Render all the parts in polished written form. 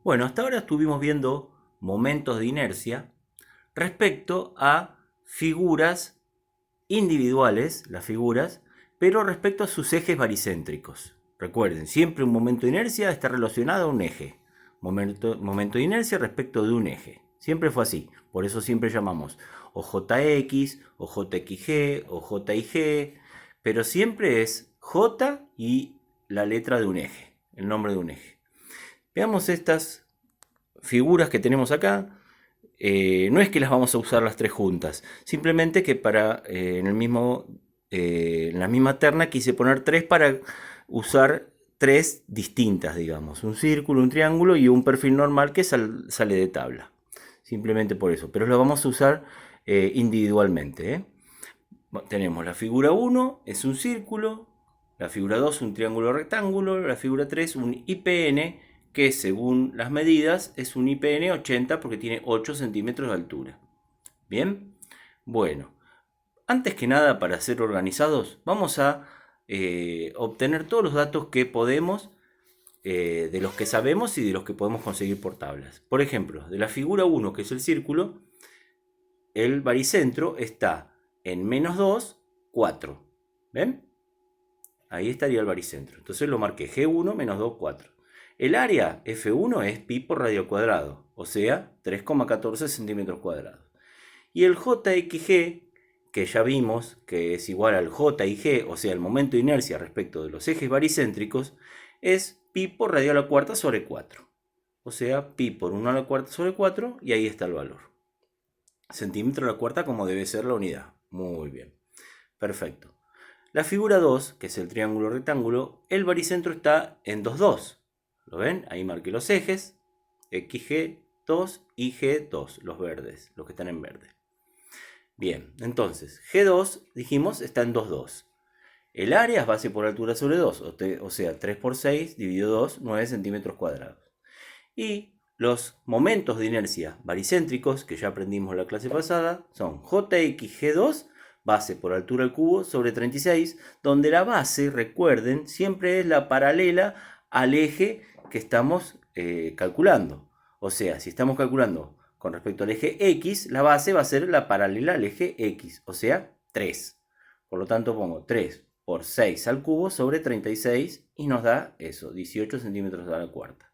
Bueno, hasta ahora estuvimos viendo momentos de inercia respecto a figuras individuales, las figuras, pero respecto a sus ejes baricéntricos. Recuerden, siempre un momento de inercia está relacionado a un eje. Momento de inercia respecto de un eje. Siempre fue así. Por eso siempre llamamos o JX, o JXG, o JIG, pero siempre es J y la letra de un eje, el nombre de un eje. Veamos estas figuras que tenemos acá. No es que las vamos a usar las tres juntas, simplemente que en la misma terna quise poner tres para usar tres distintas, digamos, un círculo, un triángulo y un perfil normal que sale de tabla, simplemente por eso, pero lo vamos a usar individualmente, ¿eh? Tenemos la figura 1, es un círculo, la figura 2 un triángulo rectángulo, la figura 3 un IPN, que según las medidas es un IPN 80 porque tiene 8 centímetros de altura. Bien, bueno, antes que nada, para ser organizados, vamos a obtener todos los datos que podemos, de los que sabemos y de los que podemos conseguir por tablas. Por ejemplo, de la figura 1, que es el círculo, el baricentro está en -2, 4. ¿Ven? Ahí estaría el baricentro. Entonces lo marqué G1 -2, 4. El área F1 es pi por radio al cuadrado, o sea, 3,14 centímetros cuadrados. Y el JXG, que ya vimos que es igual al JIG, o sea, el momento de inercia respecto de los ejes baricéntricos, es pi por radio a la cuarta sobre 4. O sea, pi por 1 a la cuarta sobre 4, y ahí está el valor. Centímetro a la cuarta como debe ser la unidad. Muy bien. Perfecto. La figura 2, que es el triángulo rectángulo, el baricentro está en 2, 2. ¿Lo ven? Ahí marqué los ejes, XG2 y G2, los verdes, los que están en verde. Bien, entonces, G2, dijimos, está en 2, 2. El área es base por altura sobre 2, o sea, 3 por 6 dividido 2, 9 centímetros cuadrados. Y los momentos de inercia baricéntricos, que ya aprendimos en la clase pasada, son JXG2, base por altura al cubo, sobre 36, donde la base, recuerden, siempre es la paralela al eje que estamos calculando. O sea, si estamos calculando con respecto al eje X, la base va a ser la paralela al eje X, o sea, 3. Por lo tanto, pongo 3 por 6 al cubo sobre 36 y nos da eso, 18 centímetros a la cuarta.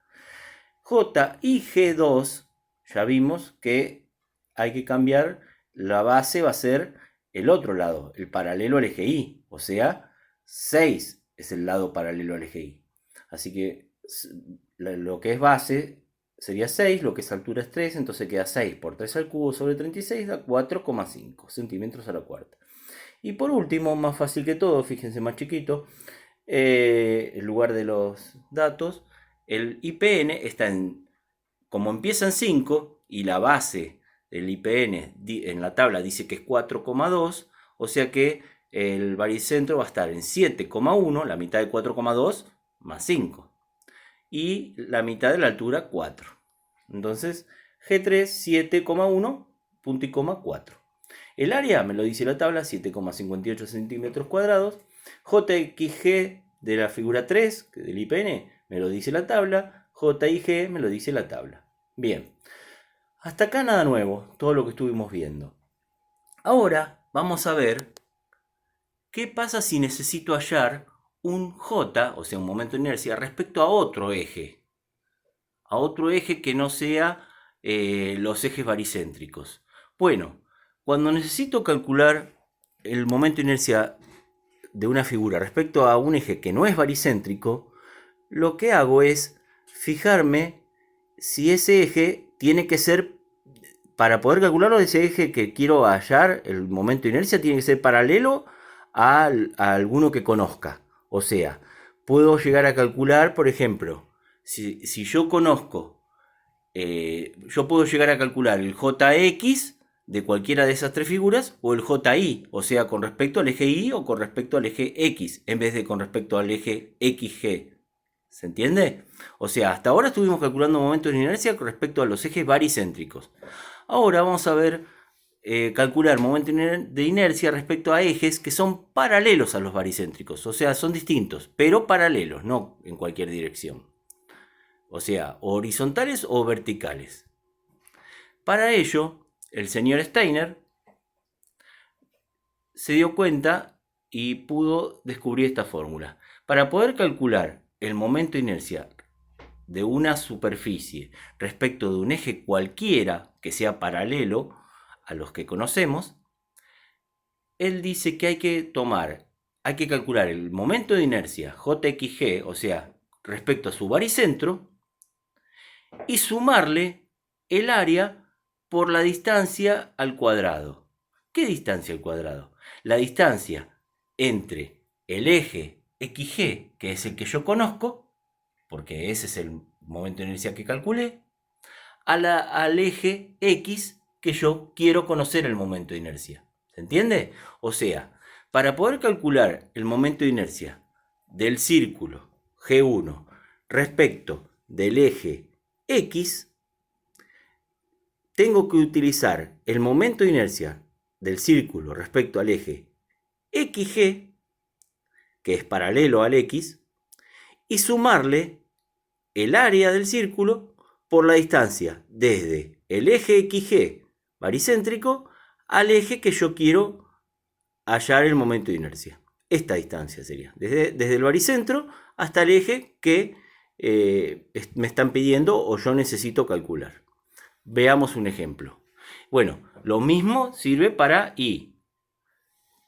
J y G2, ya vimos que hay que cambiar, la base va a ser el otro lado, el paralelo al eje Y, o sea, 6 es el lado paralelo al eje Y. Así que lo que es base sería 6, lo que es altura es 3, entonces queda 6 por 3 al cubo sobre 36, da 4,5 centímetros a la cuarta. Y por último, más fácil que todo, fíjense más chiquito, en lugar de los datos, el IPN está como empieza en 5 y la base del IPN en la tabla dice que es 4,2, o sea que el baricentro va a estar en 7,1, la mitad de 4,2 más 5, y la mitad de la altura 4. Entonces G3 7,1, punto y coma 4. El área me lo dice la tabla, 7,58 centímetros cuadrados. JXG de la figura 3, del IPN, me lo dice la tabla. JIG me lo dice la tabla. Bien, hasta acá nada nuevo, todo lo que estuvimos viendo. Ahora vamos a ver qué pasa si necesito hallar un J, o sea, un momento de inercia, respecto a otro eje. A otro eje que no sea los ejes baricéntricos. Bueno, cuando necesito calcular el momento de inercia de una figura respecto a un eje que no es baricéntrico, lo que hago es fijarme si ese eje tiene que ser, para poder calcularlo, ese eje que quiero hallar, el momento de inercia, tiene que ser paralelo a alguno que conozca. O sea, puedo llegar a calcular, por ejemplo, si yo conozco, yo puedo llegar a calcular el JX de cualquiera de esas tres figuras o el JY, o sea, con respecto al eje Y o con respecto al eje X, en vez de con respecto al eje XG. ¿Se entiende? O sea, hasta ahora estuvimos calculando momentos de inercia con respecto a los ejes baricéntricos. Ahora vamos a ver, calcular momentos de inercia respecto a ejes que son paralelos a los baricéntricos. O sea, son distintos, pero paralelos, no en cualquier dirección. o sea, horizontales o verticales. Para ello, el señor Steiner se dio cuenta y pudo descubrir esta fórmula. Para poder calcular el momento de inercia de una superficie respecto de un eje cualquiera que sea paralelo a los que conocemos, él dice que hay que calcular el momento de inercia JXG, o sea, respecto a su baricentro, y sumarle el área por la distancia al cuadrado. ¿Qué distancia al cuadrado? La distancia entre el eje XG, que es el que yo conozco, porque ese es el momento de inercia que calculé, al eje X que yo quiero conocer el momento de inercia. ¿Se entiende? O sea, para poder calcular el momento de inercia del círculo G1 respecto del eje X, tengo que utilizar el momento de inercia del círculo respecto al eje XG, que es paralelo al X, y sumarle el área del círculo por la distancia desde el eje XG baricéntrico al eje que yo quiero hallar el momento de inercia. Esta distancia sería, desde el baricentro hasta el eje que me están pidiendo o yo necesito calcular. Veamos un ejemplo. Bueno, lo mismo sirve para I.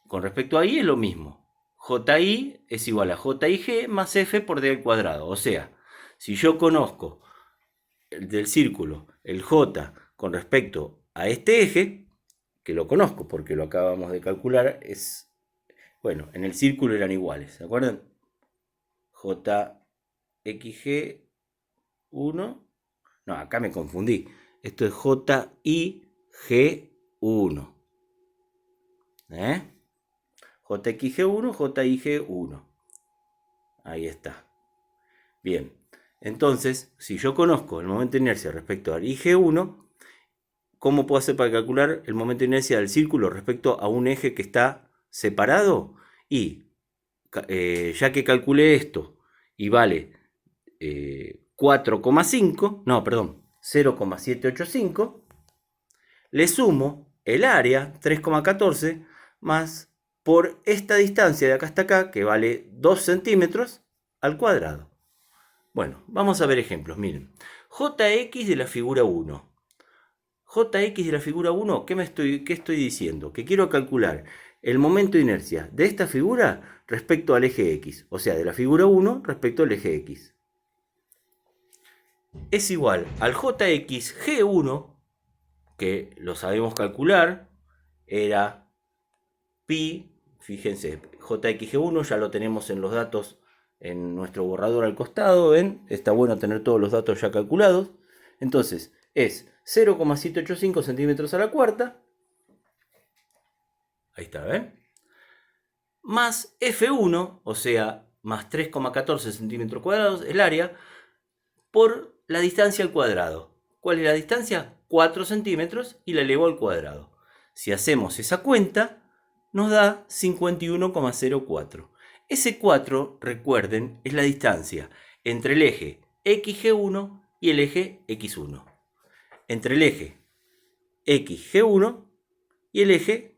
Con respecto a I es lo mismo. JI es igual a JIG más F por D al cuadrado. O sea, si yo conozco del círculo el J con respecto a este eje, que lo conozco porque lo acabamos de calcular, bueno, en el círculo eran iguales, ¿se acuerdan? JXG1, no, acá me confundí, esto es JIG1, JXG1, JIG1, ahí está. Bien, entonces, si yo conozco el momento de inercia respecto al IG1, ¿cómo puedo hacer para calcular el momento de inercia del círculo respecto a un eje que está separado? Y ya que calculé esto y vale 4,5, no, perdón, 0,785, le sumo el área, 3,14, más por esta distancia de acá hasta acá, que vale 2 centímetros al cuadrado. Bueno, vamos a ver ejemplos, miren. JX de la figura 1. JX de la figura 1, ¿qué estoy diciendo? Que quiero calcular el momento de inercia de esta figura respecto al eje X. O sea, de la figura 1 respecto al eje X. Es igual al JXG1, que lo sabemos calcular, era pi, fíjense, JXG1 ya lo tenemos en los datos en nuestro borrador al costado, ¿ven? Está bueno tener todos los datos ya calculados. Entonces, es 0,785 centímetros a la cuarta. Ahí está, ¿ven? Más F1, o sea, más 3,14 centímetros cuadrados, el área, por la distancia al cuadrado. ¿Cuál es la distancia? 4 centímetros y la elevo al cuadrado. Si hacemos esa cuenta, nos da 51,04. Ese 4, recuerden, es la distancia entre el eje XG1 y el eje X1. Entre el eje XG1 y el eje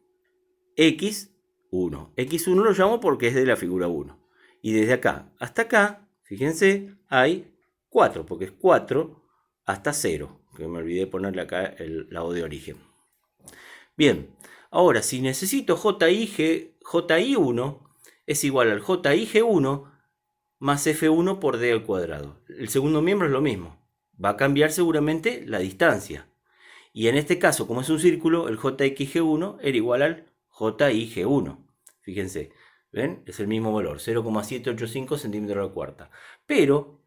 X1. X1 lo llamo porque es de la figura 1. Y desde acá hasta acá, fíjense, hay 4, porque es 4 hasta 0. Que me olvidé ponerle acá el lado de origen. Bien, ahora si necesito JI1 es igual al JIG1 más F1 por D al cuadrado. El segundo miembro es lo mismo. Va a cambiar seguramente la distancia. Y en este caso, como es un círculo, el JXG1 era igual al JIG1. Fíjense, ¿ven? Es el mismo valor, 0,785 centímetros a la cuarta. Pero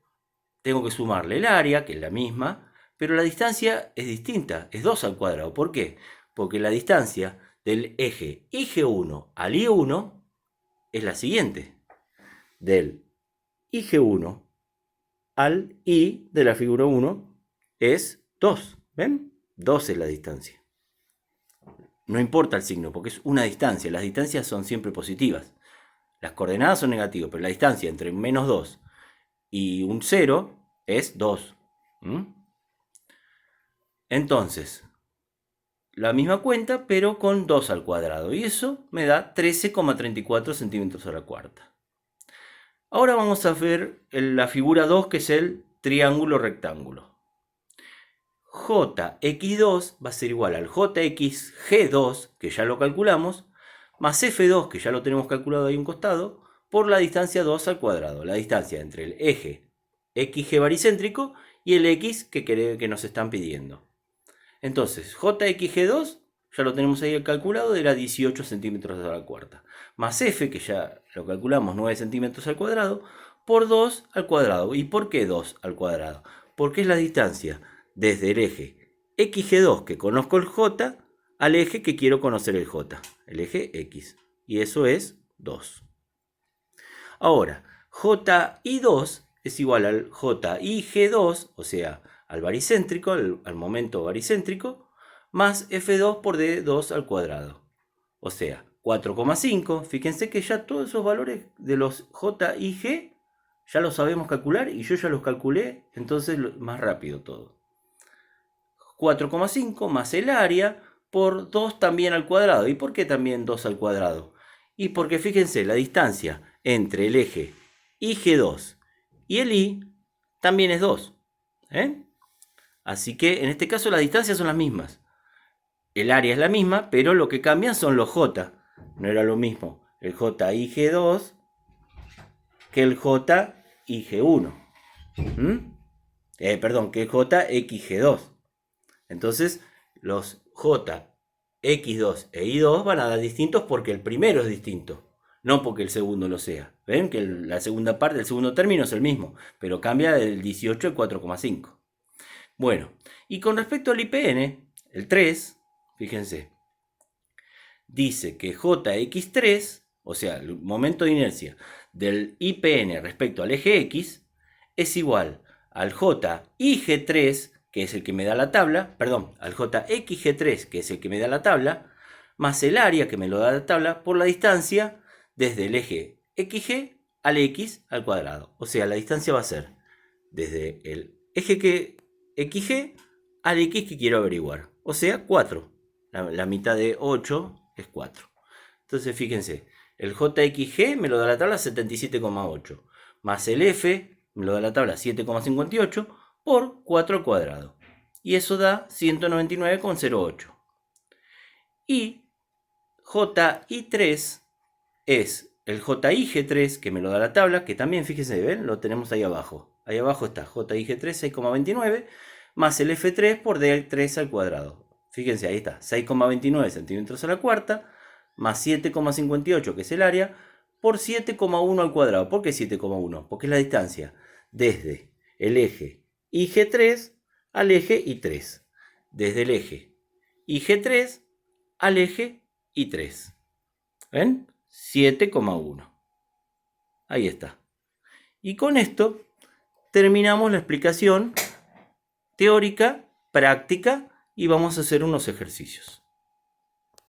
tengo que sumarle el área, que es la misma, pero la distancia es distinta, es 2 al cuadrado. ¿Por qué? Porque la distancia del eje IG1 al I1 es la siguiente. Del IG1 al I de la figura 1 es 2. ¿Ven? 2 es la distancia. No importa el signo, porque es una distancia. Las distancias son siempre positivas. Las coordenadas son negativas, pero la distancia entre menos 2 y un 0 es 2. Entonces, la misma cuenta, pero con 2 al cuadrado. Y eso me da 13,34 centímetros a la cuarta. Ahora vamos a ver la figura 2, que es el triángulo rectángulo. Jx2 va a ser igual al Jxg2, que ya lo calculamos, más F2, que ya lo tenemos calculado ahí a un costado, por la distancia 2 al cuadrado. La distancia entre el eje XG baricéntrico y el X que nos están pidiendo. Entonces, Jxg2, ya lo tenemos ahí calculado, era 18 centímetros a la cuarta. Más F, que ya lo calculamos, 9 centímetros al cuadrado, por 2 al cuadrado. ¿Y por qué 2 al cuadrado? Porque es la distancia desde el eje XG2, que conozco el J, al eje que quiero conocer el J, el eje X. Y eso es 2. Ahora, JI2 es igual al JIG2, o sea, al baricéntrico, al momento baricéntrico, más F2 por D2 al cuadrado. O sea, 4,5. Fíjense que ya todos esos valores de los J y G ya los sabemos calcular y yo ya los calculé, entonces más rápido todo. 4,5 más el área por 2 también al cuadrado. ¿Y por qué también 2 al cuadrado? Y porque fíjense, la distancia entre el eje IG2 y el Y también es 2. Así que en este caso las distancias son las mismas. El área es la misma, pero lo que cambian son los J. No era lo mismo el JIG2 que el JIG1. Perdón, que el JXG2. Entonces, los JX2 e Y2 van a dar distintos porque el primero es distinto, no porque el segundo lo sea. ¿Ven? Que la segunda parte, el segundo término es el mismo, pero cambia del 18 al 4,5. Bueno, y con respecto al IPN, el 3, fíjense, dice que Jx3, o sea, el momento de inercia del IPN respecto al eje X, es igual al JIG3, que es el que me da la tabla, perdón, al JXG3, que es el que me da la tabla, más el área que me lo da la tabla por la distancia desde el eje XG al X al cuadrado. O sea, la distancia va a ser desde el eje XG al X que quiero averiguar. O sea, 4. La mitad de 8 es 4. Entonces, fíjense, el JXG me lo da la tabla 77,8. Más el F me lo da la tabla 7,58 por 4 al cuadrado. Y eso da 199,08. Y JI3 es el JIG3 que me lo da la tabla, que también, fíjense, ¿ven? Lo tenemos ahí abajo. Ahí abajo está JIG3 6,29 más el F3 por D3 al cuadrado. Fíjense, ahí está, 6,29 centímetros a la cuarta más 7,58, que es el área, por 7,1 al cuadrado. ¿Por qué 7,1? Porque es la distancia desde el eje IG3 al eje I3. Desde el eje IG3 al eje I3. ¿Ven? 7,1. Ahí está. Y con esto terminamos la explicación teórica, práctica, y vamos a hacer unos ejercicios.